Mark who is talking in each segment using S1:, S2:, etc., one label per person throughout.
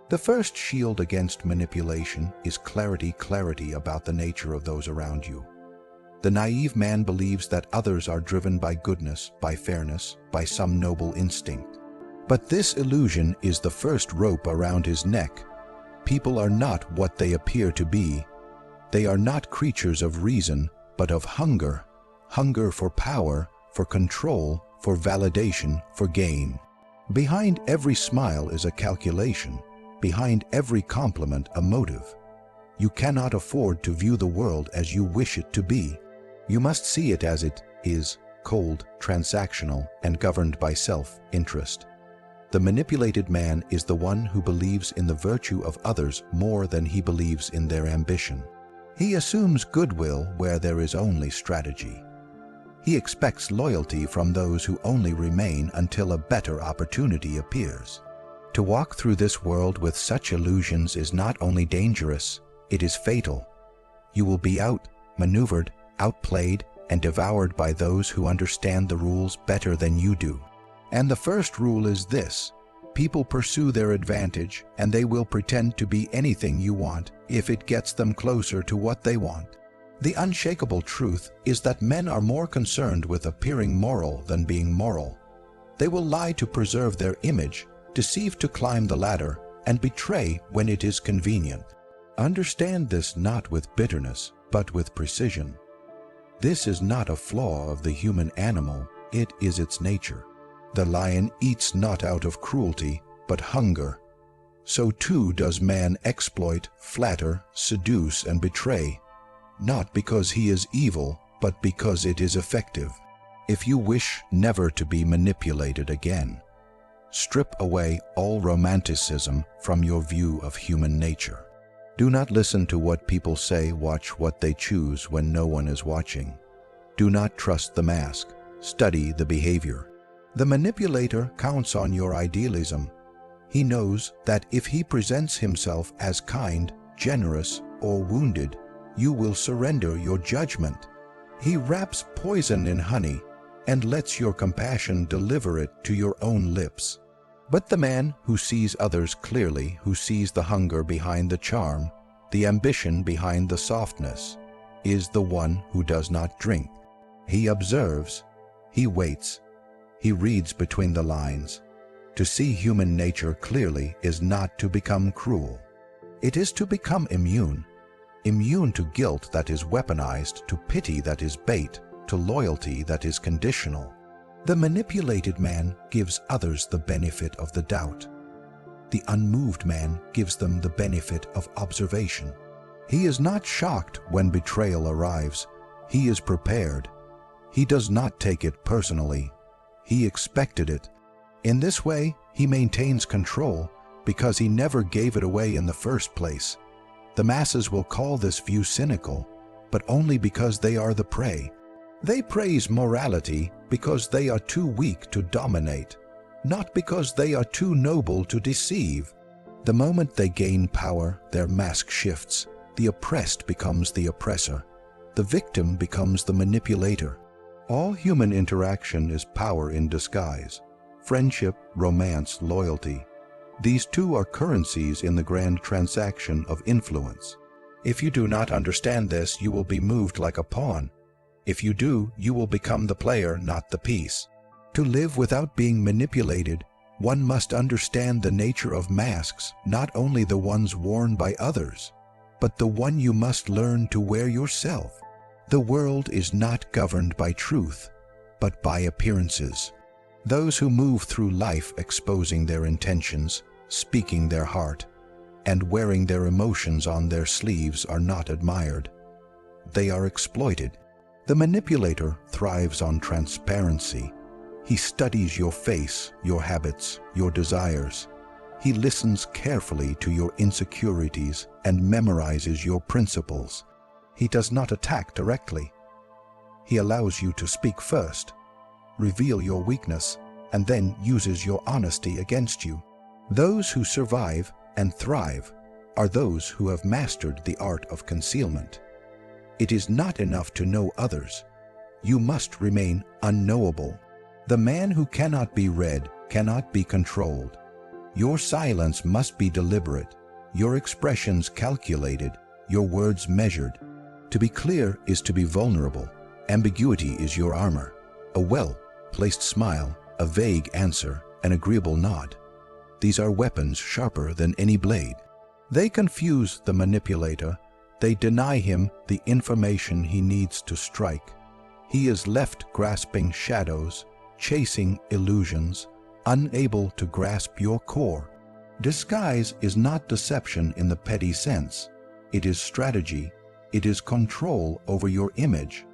S1: The first shield against manipulation is clarity about the nature of those around you. The naive man believes that others are driven by goodness, by fairness, by some noble instinct. But this illusion is the first rope around his neck. People are not what they appear to be. They are not creatures of reason, but of hunger. Hunger for power, for control, for validation, for gain. Behind every smile is a calculation. Behind every compliment, a motive. You cannot afford to view the world as you wish it to be. You must see it as it is, cold, transactional, and governed by self-interest. The manipulated man is the one who believes in the virtue of others more than he believes in their ambition. He assumes goodwill where there is only strategy. He expects loyalty from those who only remain until a better opportunity appears. To walk through this world with such illusions is not only dangerous, it is fatal. You will be outmaneuvered, outplayed, and devoured by those who understand the rules better than you do. And the first rule is this: people pursue their advantage, and they will pretend to be anything you want if it gets them closer to what they want. The unshakable truth is that men are more concerned with appearing moral than being moral. They will lie to preserve their image, deceive to climb the ladder, and betray when it is convenient. Understand this not with bitterness, but with precision. This is not a flaw of the human animal, it is its nature. The lion eats not out of cruelty, but hunger. So too does man exploit, flatter, seduce, and betray, not because he is evil, but because it is effective. If you wish never to be manipulated again, strip away all romanticism from your view of human nature. Do not listen to what people say, watch what they choose when no one is watching. Do not trust the mask, study the behavior. The manipulator counts on your idealism. He knows that if he presents himself as kind, generous, or wounded, you will surrender your judgment. He wraps poison in honey and lets your compassion deliver it to your own lips. But the man who sees others clearly, who sees the hunger behind the charm, the ambition behind the softness, is the one who does not drink. He observes, he waits, he reads between the lines. To see human nature clearly is not to become cruel. It is to become immune to guilt that is weaponized, to pity that is bait, to loyalty that is conditional. The manipulated man gives others the benefit of the doubt. The unmoved man gives them the benefit of observation. He is not shocked when betrayal arrives. He is prepared. He does not take it personally. He expected it. In this way, he maintains control because he never gave it away in the first place. The masses will call this view cynical, but only because they are the prey. They praise morality because they are too weak to dominate, not because they are too noble to deceive. The moment they gain power, their mask shifts. The oppressed becomes the oppressor. The victim becomes the manipulator. All human interaction is power in disguise. Friendship, romance, loyalty. These two are currencies in the grand transaction of influence. If you do not understand this, you will be moved like a pawn. If you do, you will become the player, not the piece. To live without being manipulated, one must understand the nature of masks, not only the ones worn by others, but the one you must learn to wear yourself. The world is not governed by truth, but by appearances. Those who move through life exposing their intentions, speaking their heart, and wearing their emotions on their sleeves are not admired. They are exploited. The manipulator thrives on transparency. He studies your face, your habits, your desires. He listens carefully to your insecurities and memorizes your principles. He does not attack directly. He allows you to speak first, reveal your weakness, and then uses your honesty against you. Those who survive and thrive are those who have mastered the art of concealment. It is not enough to know others. You must remain unknowable. The man who cannot be read cannot be controlled. Your silence must be deliberate, your expressions calculated, your words measured. To be clear is to be vulnerable. Ambiguity is your armor. A well-placed smile, a vague answer, an agreeable nod. These are weapons sharper than any blade. They confuse the manipulator. They deny him the information he needs to strike. He is left grasping shadows, chasing illusions, unable to grasp your core. Disguise is not deception in the petty sense. It is strategy. It is control over your image.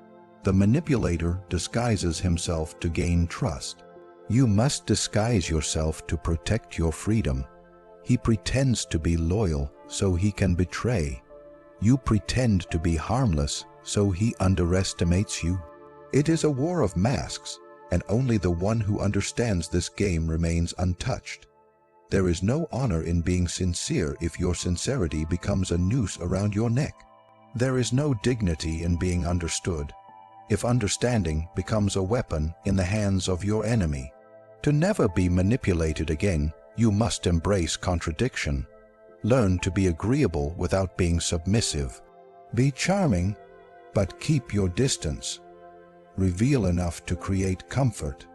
S1: The manipulator disguises himself to gain trust. You must disguise yourself to protect your freedom. He pretends to be loyal so he can betray. You pretend to be harmless so he underestimates you. It is a war of masks, and only the one who understands this game remains untouched. There is no honor in being sincere if your sincerity becomes a noose around your neck. There is no dignity in being understood if understanding becomes a weapon in the hands of your enemy. To never be manipulated again, you must embrace contradiction. Learn to be agreeable without being submissive. Be charming, but keep your distance. Reveal enough to create comfort,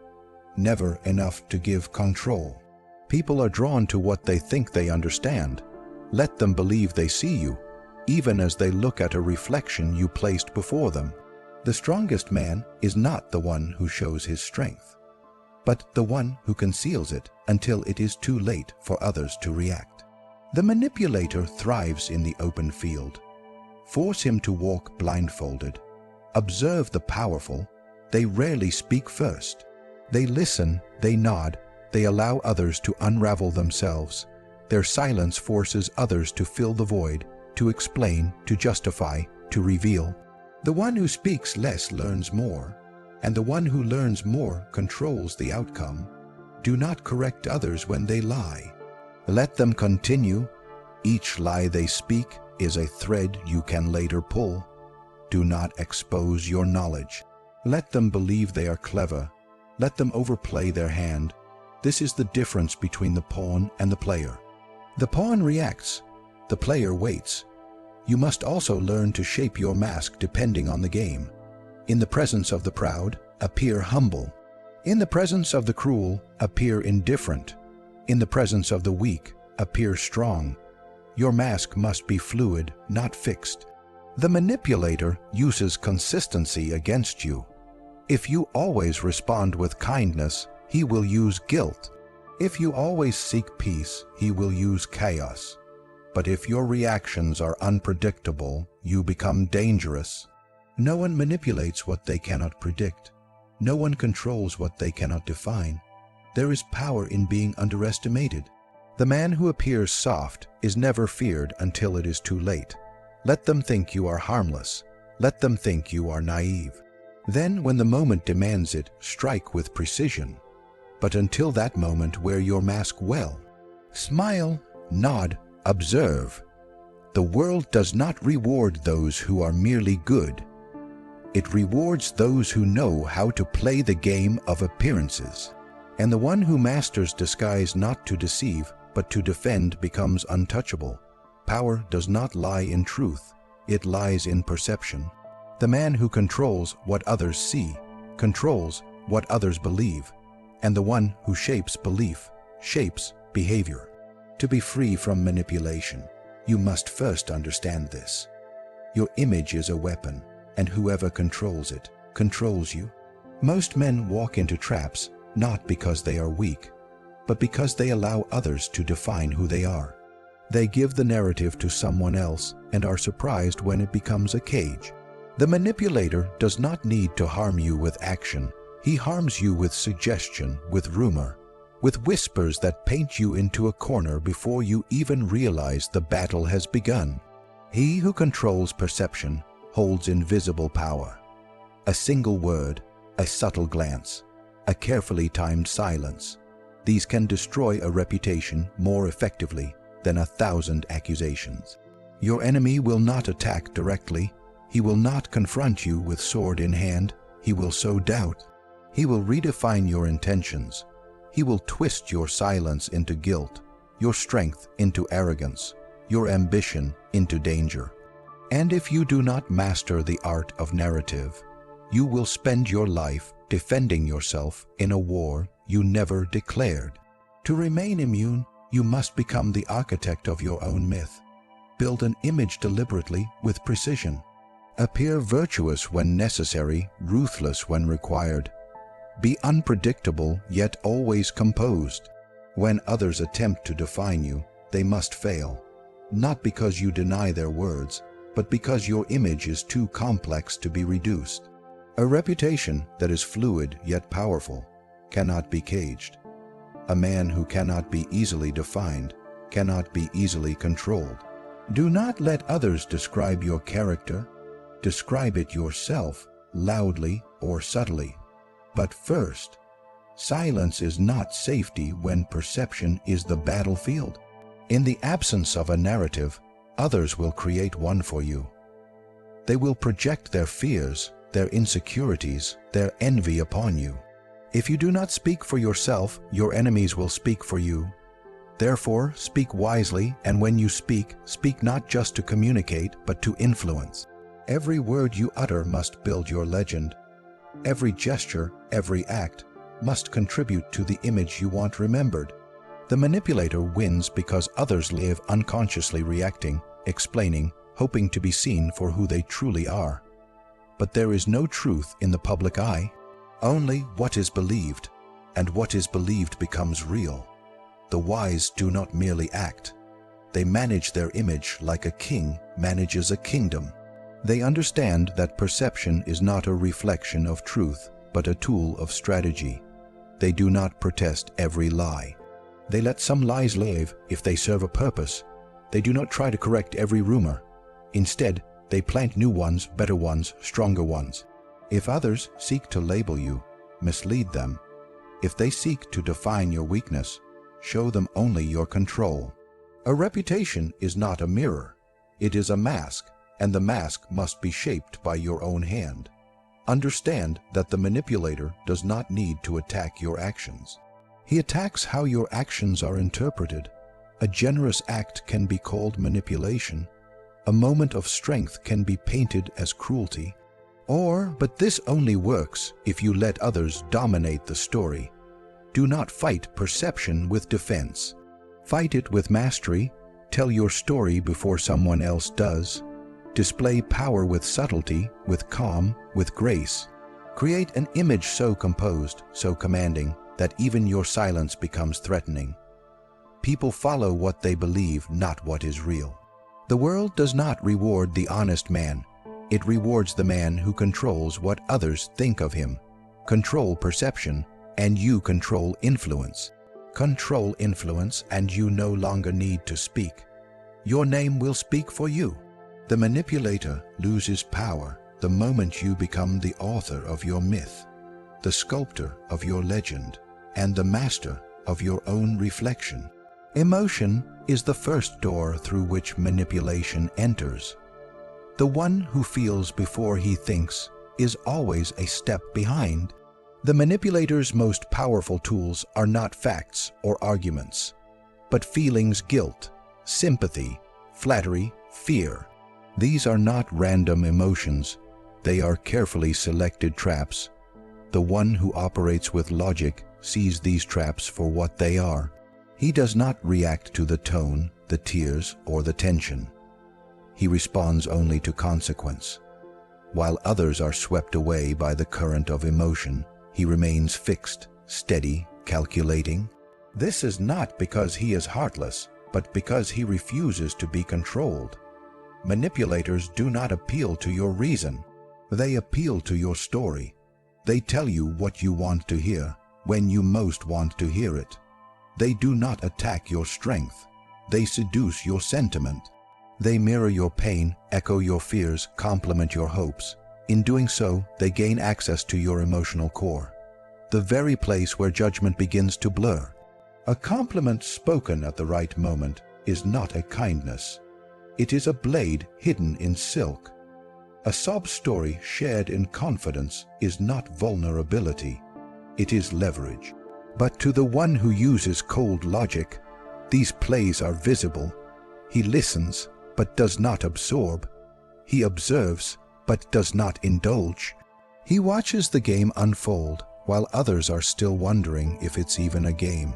S1: never enough to give control. People are drawn to what they think they understand. Let them believe they see you, even as they look at a reflection you placed before them. The strongest man is not the one who shows his strength, but the one who conceals it until it is too late for others to react. The manipulator thrives in the open field. Force him to walk blindfolded. Observe the powerful. They rarely speak first. They listen, they nod, they allow others to unravel themselves. Their silence forces others to fill the void, to explain, to justify, to reveal. The one who speaks less learns more, and the one who learns more controls the outcome. Do not correct others when they lie. Let them continue. Each lie they speak is a thread you can later pull. Do not expose your knowledge. Let them believe they are clever. Let them overplay their hand. This is the difference between the pawn and the player. The pawn reacts. The player waits. You must also learn to shape your mask depending on the game. In the presence of the proud, appear humble. In the presence of the cruel, appear indifferent. In the presence of the weak, appear strong. Your mask must be fluid, not fixed. The manipulator uses consistency against you. If you always respond with kindness, he will use guilt. If you always seek peace, he will use chaos. But if your reactions are unpredictable, you become dangerous. No one manipulates what they cannot predict. No one controls what they cannot define. There is power in being underestimated. The man who appears soft is never feared until it is too late. Let them think you are harmless. Let them think you are naive. Then, when the moment demands it, strike with precision. But until that moment, wear your mask well. Smile, nod, observe. The world does not reward those who are merely good. It rewards those who know how to play the game of appearances. And the one who masters disguise not to deceive, but to defend becomes untouchable. Power does not lie in truth. It lies in perception. The man who controls what others see, controls what others believe. And the one who shapes belief, shapes behavior. To be free from manipulation, you must first understand this. Your image is a weapon, and whoever controls it, controls you. Most men walk into traps not because they are weak, but because they allow others to define who they are. They give the narrative to someone else and are surprised when it becomes a cage. The manipulator does not need to harm you with action. He harms you with suggestion, with rumor, with whispers that paint you into a corner before you even realize the battle has begun. He who controls perception holds invisible power. A single word, a subtle glance, a carefully timed silence. These can destroy a reputation more effectively than 1,000 accusations. Your enemy will not attack directly. He will not confront you with sword in hand. He will sow doubt. He will redefine your intentions. He will twist your silence into guilt. your strength into arrogance, your ambition into danger. And if you do not master the art of narrative, you will spend your life defending yourself in a war you never declared. To remain immune, you must become the architect of your own myth. Build an image deliberately with precision. Appear virtuous when necessary, ruthless when required. Be unpredictable yet always composed. When others attempt to define you, they must fail, not because you deny their words, but because your image is too complex to be reduced. A reputation that is fluid yet powerful cannot be caged. A man who cannot be easily defined cannot be easily controlled. Do not let others describe your character. Describe it yourself, loudly or subtly. But first, silence is not safety when perception is the battlefield. In the absence of a narrative, others will create one for you. They will project their fears, their insecurities, their envy upon you. If you do not speak for yourself, your enemies will speak for you. Therefore, speak wisely, and when you speak, speak not just to communicate, but to influence. Every word you utter must build your legend. Every gesture, every act, must contribute to the image you want remembered. The manipulator wins because others live unconsciously reacting, explaining, hoping to be seen for who they truly are. But there is no truth in the public eye, only what is believed, and what is believed becomes real. The wise do not merely act. They manage their image like a king manages a kingdom. They understand that perception is not a reflection of truth, but a tool of strategy. They do not protest every lie. They let some lies live if they serve a purpose. They do not try to correct every rumor. Instead, they plant new ones, better ones, stronger ones. If others seek to label you, mislead them. If they seek to define your weakness, show them only your control. A reputation is not a mirror. It is a mask, and the mask must be shaped by your own hand. Understand that the manipulator does not need to attack your actions. He attacks how your actions are interpreted. A generous act can be called manipulation. A moment of strength can be painted as cruelty. But this only works if you let others dominate the story. Do not fight perception with defense. Fight it with mastery. Tell your story before someone else does. Display power with subtlety, with calm, with grace. Create an image so composed, so commanding, that even your silence becomes threatening. People follow what they believe, not what is real. The world does not reward the honest man. It rewards the man who controls what others think of him. Control perception, and you control influence. Control influence, and you no longer need to speak. Your name will speak for you. The manipulator loses power the moment you become the author of your myth, the sculptor of your legend, and the master of your own reflection. Emotion is the first door through which manipulation enters. The one who feels before he thinks is always a step behind. The manipulator's most powerful tools are not facts or arguments, but feelings, guilt, sympathy, flattery, fear. These are not random emotions. They are carefully selected traps. The one who operates with logic sees these traps for what they are. He does not react to the tone, the tears, or the tension. He responds only to consequence. While others are swept away by the current of emotion, he remains fixed, steady, calculating. This is not because he is heartless, but because he refuses to be controlled. Manipulators do not appeal to your reason. They appeal to your story. They tell you what you want to hear, when you most want to hear it. They do not attack your strength. They seduce your sentiment. They mirror your pain, echo your fears, complement your hopes. In doing so, they gain access to your emotional core, the very place where judgment begins to blur. A compliment spoken at the right moment is not a kindness. It is a blade hidden in silk. A sob story shared in confidence is not vulnerability. It is leverage. But to the one who uses cold logic, These plays are visible. He listens, but does not absorb. He observes, but does not indulge. He watches the game unfold, while others are still wondering if it's even a game.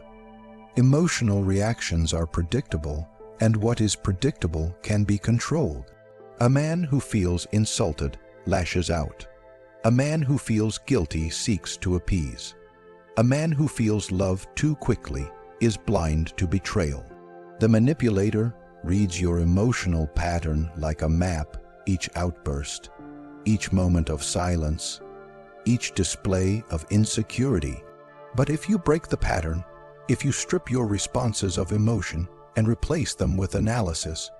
S1: Emotional reactions are predictable, and what is predictable can be controlled. A man who feels insulted lashes out. A man who feels guilty seeks to appease. A man who feels love too quickly is blind to betrayal. The manipulator reads your emotional pattern like a map, each outburst, each moment of silence, each display of insecurity. But if you break the pattern, if you strip your responses of emotion and replace them with analysis,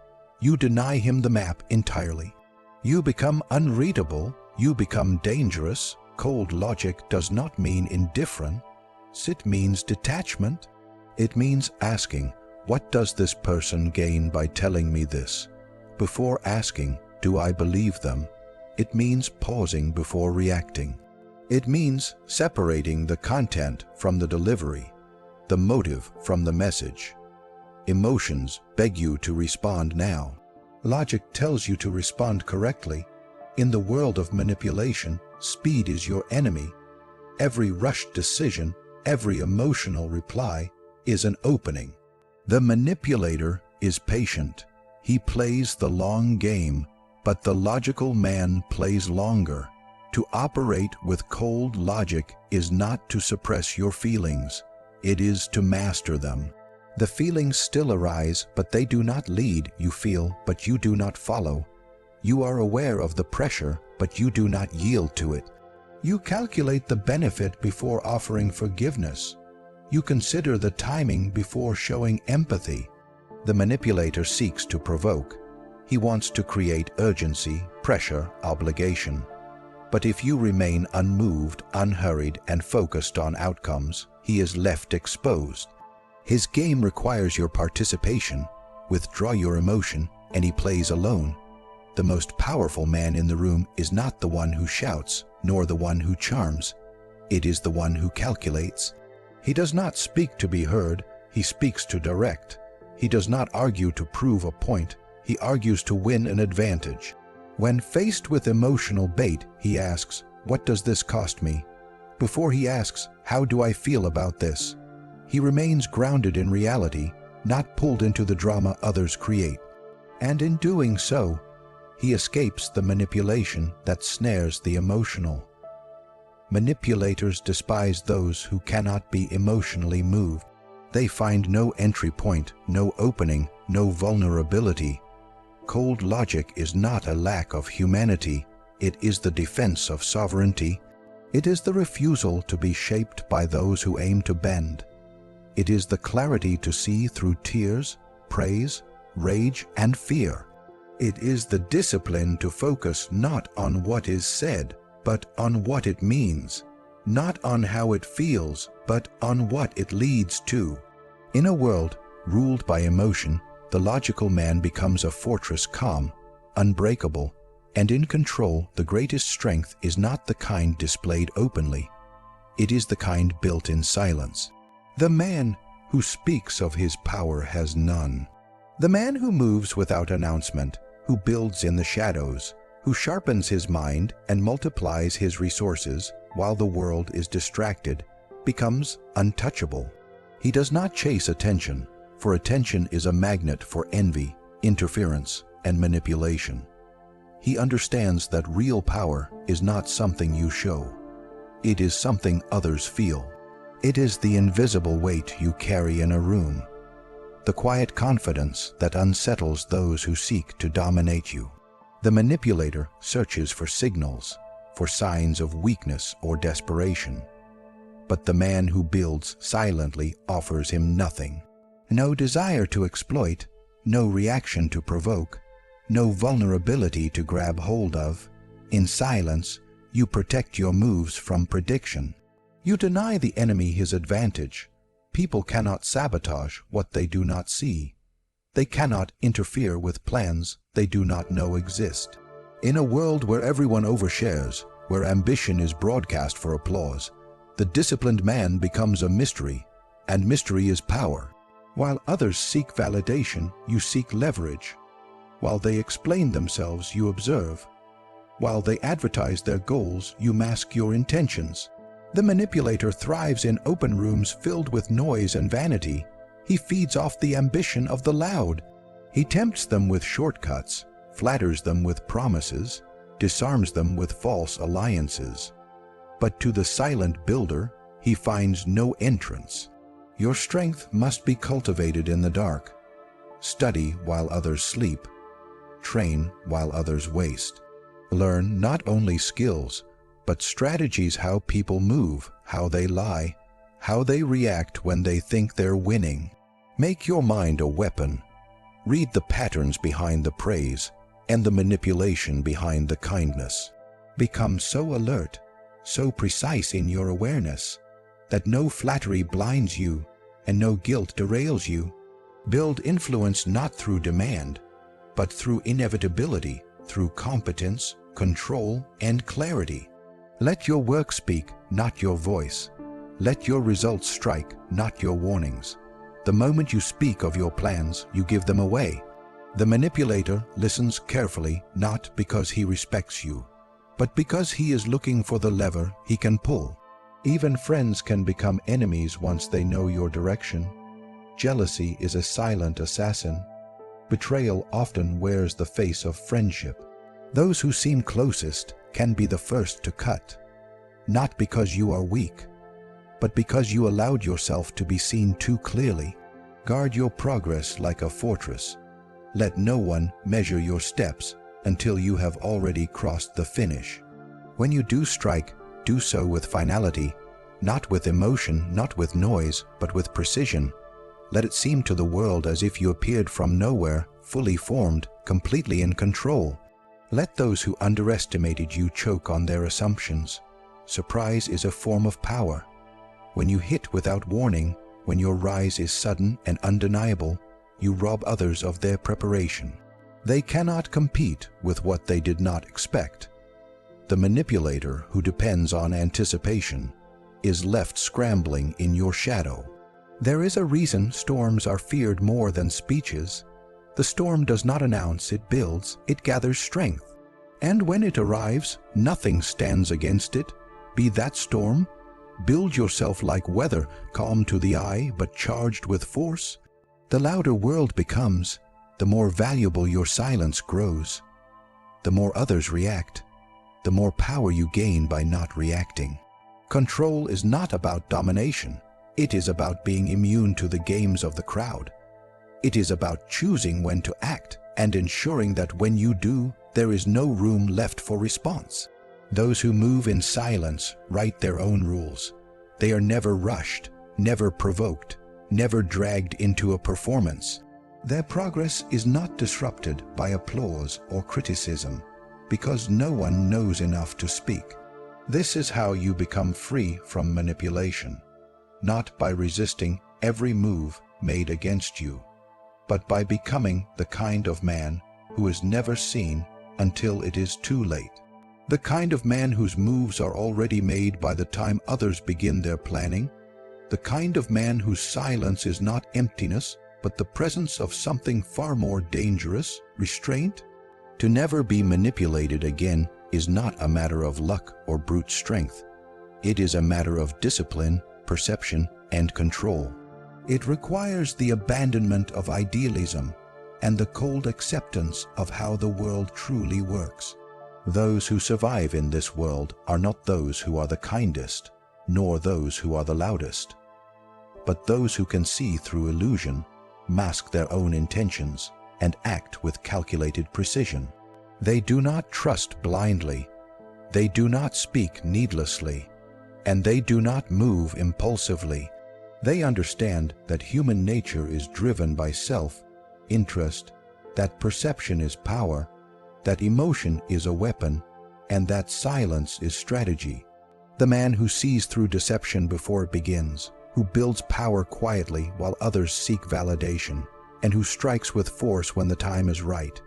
S1: you deny him the map entirely. You become unreadable, you become dangerous. Cold logic does not mean indifference. It means detachment. It means asking, what does this person gain by telling me this? Before asking, do I believe them? It means pausing before reacting. It means separating the content from the delivery, the motive from the message. Emotions beg you to respond now. Logic tells you to respond correctly. In the world of manipulation, speed is your enemy. Every rushed decision, every emotional reply is an opening. The manipulator is patient. He plays the long game, but the logical man plays longer. To operate with cold logic is not to suppress your feelings. It is to master them. The feelings still arise, but they do not lead. You feel, but you do not follow. You are aware of the pressure, but you do not yield to it. You calculate the benefit before offering forgiveness. You consider the timing before showing empathy. The manipulator seeks to provoke. He wants to create urgency, pressure, obligation. But if you remain unmoved, unhurried, and focused on outcomes, he is left exposed. His game requires your participation. Withdraw your emotion, and he plays alone. The most powerful man in the room is not the one who shouts, nor the one who charms. It is the one who calculates. He does not speak to be heard, he speaks to direct. He does not argue to prove a point, he argues to win an advantage. When faced with emotional bait, he asks, what does this cost me? Before he asks, how do I feel about this? He remains grounded in reality, not pulled into the drama others create. And in doing so, he escapes the manipulation that snares the emotional. Manipulators despise those who cannot be emotionally moved. They find no entry point, no opening, no vulnerability. Cold logic is not a lack of humanity. It is the defense of sovereignty. It is the refusal to be shaped by those who aim to bend. It is the clarity to see through tears, praise, rage, and fear. It is the discipline to focus not on what is said, but on what it means, not on how it feels, but on what it leads to. In a world ruled by emotion, the logical man becomes a fortress calm, unbreakable, and in control. The greatest strength is not the kind displayed openly. It is the kind built in silence. The man who speaks of his power has none. The man who moves without announcement, who builds in the shadows, who sharpens his mind and multiplies his resources while the world is distracted, becomes untouchable. He does not chase attention, for attention is a magnet for envy, interference, and manipulation. He understands that real power is not something you show. It is something others feel. It is the invisible weight you carry in a room, the quiet confidence that unsettles those who seek to dominate you. The manipulator searches for signals, for signs of weakness or desperation. But the man who builds silently offers him nothing. No desire to exploit, no reaction to provoke, no vulnerability to grab hold of. In silence, you protect your moves from prediction. You deny the enemy his advantage. People cannot sabotage what they do not see. They cannot interfere with plans they do not know exist. In a world where everyone overshares, where ambition is broadcast for applause, the disciplined man becomes a mystery, and mystery is power. While others seek validation, you seek leverage. While they explain themselves, you observe. While they advertise their goals, you mask your intentions. The manipulator thrives in open rooms filled with noise and vanity. He feeds off the ambition of the loud. He tempts them with shortcuts, flatters them with promises, disarms them with false alliances. But to the silent builder, he finds no entrance. Your strength must be cultivated in the dark. Study while others sleep. Train while others waste. Learn not only skills, but strategies: how people move, how they lie, how they react when they think they're winning. Make your mind a weapon. Read the patterns behind the praise and the manipulation behind the kindness. Become so alert, so precise in your awareness, that no flattery blinds you and no guilt derails you. Build influence not through demand, but through inevitability, through competence, control, and clarity. Let your work speak, not your voice. Let your results strike, not your warnings. The moment you speak of your plans, you give them away. The manipulator listens carefully, not because he respects you, but because he is looking for the lever he can pull. Even friends can become enemies once they know your direction. Jealousy is a silent assassin. Betrayal often wears the face of friendship. Those who seem closest can be the first to cut, not because you are weak, but because you allowed yourself to be seen too clearly. Guard your progress like a fortress. Let no one measure your steps until you have already crossed the finish. When you do strike, do so with finality, not with emotion, not with noise, but with precision. Let it seem to the world as if you appeared from nowhere, fully formed, completely in control. Let those who underestimated you choke on their assumptions. Surprise is a form of power. When you hit without warning, when your rise is sudden and undeniable, you rob others of their preparation. They cannot compete with what they did not expect. The manipulator who depends on anticipation is left scrambling in your shadow. There is a reason storms are feared more than speeches. The storm does not announce, it builds, it gathers strength. And when it arrives, nothing stands against it. Be that storm. Build yourself like weather, calm to the eye but charged with force. The louder world becomes, the more valuable your silence grows. The more others react, the more power you gain by not reacting. Control is not about domination. It is about being immune to the games of the crowd. It is about choosing when to act and ensuring that when you do, there is no room left for response. Those who move in silence write their own rules. They are never rushed, never provoked, never dragged into a performance. Their progress is not disrupted by applause or criticism, because no one knows enough to speak. This is how you become free from manipulation, not by resisting every move made against you, but by becoming the kind of man who is never seen until it is too late. The kind of man whose moves are already made by the time others begin their planning. The kind of man whose silence is not emptiness, but the presence of something far more dangerous, restraint. To never be manipulated again is not a matter of luck or brute strength. It is a matter of discipline, perception, and control. It requires the abandonment of idealism and the cold acceptance of how the world truly works. Those who survive in this world are not those who are the kindest, nor those who are the loudest, but those who can see through illusion, mask their own intentions, and act with calculated precision. They do not trust blindly, they do not speak needlessly, and they do not move impulsively. They understand that human nature is driven by self-interest, that perception is power, that emotion is a weapon, and that silence is strategy. The man who sees through deception before it begins, who builds power quietly while others seek validation, and who strikes with force when the time is right,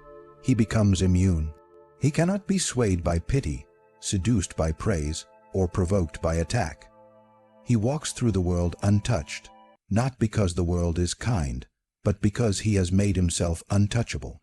S1: he becomes immune. He cannot be swayed by pity, seduced by praise, or provoked by attack. He walks through the world untouched, not because the world is kind, but because he has made himself untouchable.